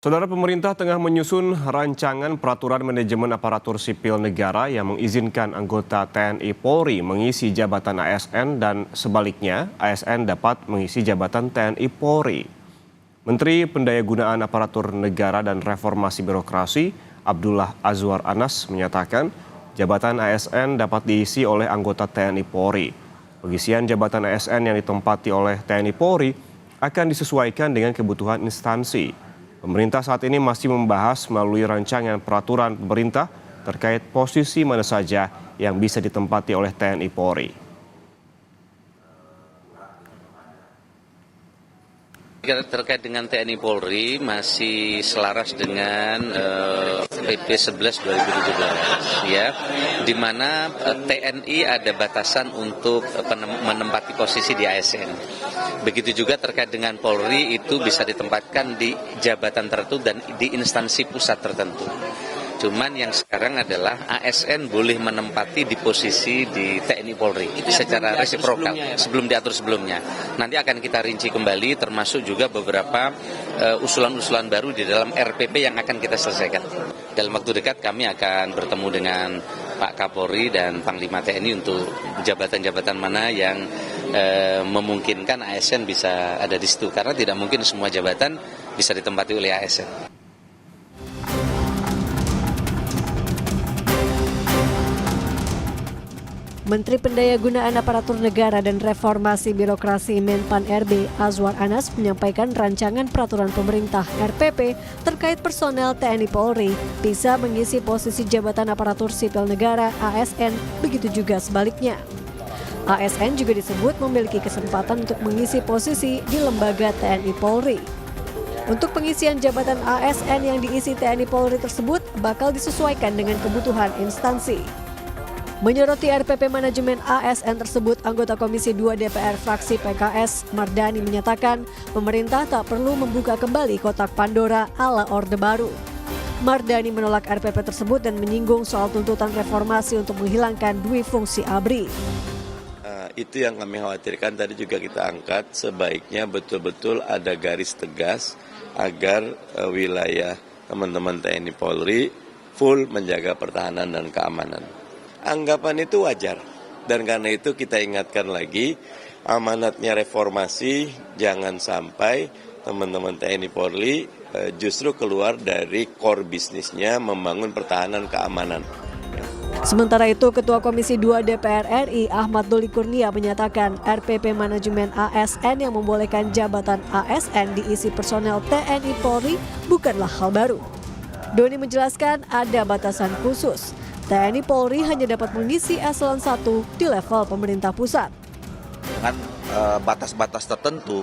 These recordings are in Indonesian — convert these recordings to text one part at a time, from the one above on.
Saudara, pemerintah tengah menyusun rancangan peraturan manajemen aparatur sipil negara yang mengizinkan anggota TNI Polri mengisi jabatan ASN dan sebaliknya ASN dapat mengisi jabatan TNI Polri. Menteri Pendayagunaan Aparatur Negara dan Reformasi Birokrasi Abdullah Azwar Anas menyatakan jabatan ASN dapat diisi oleh anggota TNI Polri. Pengisian jabatan ASN yang ditempati oleh TNI Polri akan disesuaikan dengan kebutuhan instansi. Pemerintah saat ini masih membahas melalui rancangan peraturan pemerintah terkait posisi mana saja yang bisa ditempati oleh TNI Polri. Terkait dengan TNI Polri masih selaras dengan PP 11 2017 ya, di mana TNI ada batasan untuk menempati posisi di ASN. Begitu juga terkait dengan Polri, itu bisa ditempatkan di jabatan tertentu dan di instansi pusat tertentu. Cuman yang sekarang adalah ASN boleh menempati di posisi di TNI Polri secara resiprokal sebelum diatur sebelumnya. Nanti akan kita rinci kembali, termasuk juga beberapa usulan-usulan baru di dalam RPP yang akan kita selesaikan. Dalam waktu dekat kami akan bertemu dengan Pak Kapolri dan Panglima TNI untuk jabatan-jabatan mana yang memungkinkan ASN bisa ada di situ. Karena tidak mungkin semua jabatan bisa ditempati oleh ASN. Menteri Pendayagunaan Aparatur Negara dan Reformasi Birokrasi Menpan RB Azwar Anas menyampaikan rancangan peraturan pemerintah RPP terkait personel TNI Polri bisa mengisi posisi jabatan aparatur sipil negara ASN, begitu juga sebaliknya. ASN juga disebut memiliki kesempatan untuk mengisi posisi di lembaga TNI Polri. Untuk pengisian jabatan ASN yang diisi TNI Polri tersebut bakal disesuaikan dengan kebutuhan instansi. Menyoroti RPP manajemen ASN tersebut, anggota Komisi 2 DPR fraksi PKS Mardani menyatakan pemerintah tak perlu membuka kembali kotak Pandora ala Orde Baru. Mardani menolak RPP tersebut dan menyinggung soal tuntutan reformasi untuk menghilangkan dui fungsi ABRI. Itu yang kami khawatirkan, tadi juga kita angkat, sebaiknya betul-betul ada garis tegas agar wilayah teman-teman TNI Polri full menjaga pertahanan dan keamanan. Anggapan itu wajar, dan karena itu kita ingatkan lagi, amanatnya reformasi jangan sampai teman-teman TNI Polri justru keluar dari core bisnisnya membangun pertahanan keamanan. Sementara itu, Ketua Komisi 2 DPR RI Ahmad Doli Kurnia menyatakan RPP manajemen ASN yang membolehkan jabatan ASN diisi personel TNI Polri bukanlah hal baru. Doni menjelaskan ada batasan khusus. TNI Polri hanya dapat mengisi eselon 1 di level pemerintah pusat. Dengan batas-batas tertentu,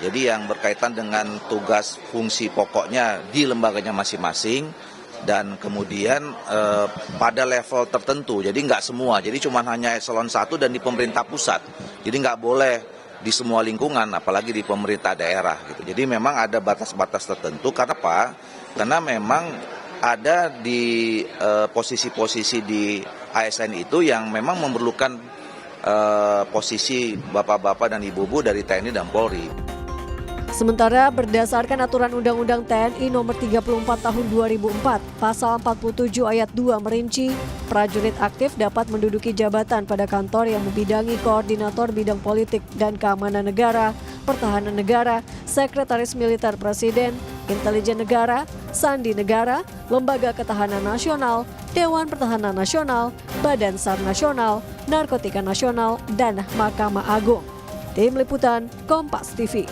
jadi yang berkaitan dengan tugas fungsi pokoknya di lembaganya masing-masing, dan kemudian pada level tertentu, jadi nggak semua, jadi cuma hanya eselon 1 dan di pemerintah pusat, jadi nggak boleh di semua lingkungan, apalagi di pemerintah daerah. Gitu. Jadi memang ada batas-batas tertentu, karena apa? Karena memang ada di posisi-posisi di ASN itu yang memang memerlukan posisi bapak-bapak dan ibu-ibu dari TNI dan Polri. Sementara berdasarkan aturan Undang-Undang TNI Nomor 34 Tahun 2004, Pasal 47 Ayat 2 merinci, prajurit aktif dapat menduduki jabatan pada kantor yang membidangi koordinator bidang politik dan keamanan negara, pertahanan negara, sekretaris militer presiden, intelijen negara, sandi negara, lembaga ketahanan nasional, Dewan Pertahanan Nasional, Badan SAR Nasional, Narkotika Nasional, dan Mahkamah Agung. Tim Liputan Kompas TV.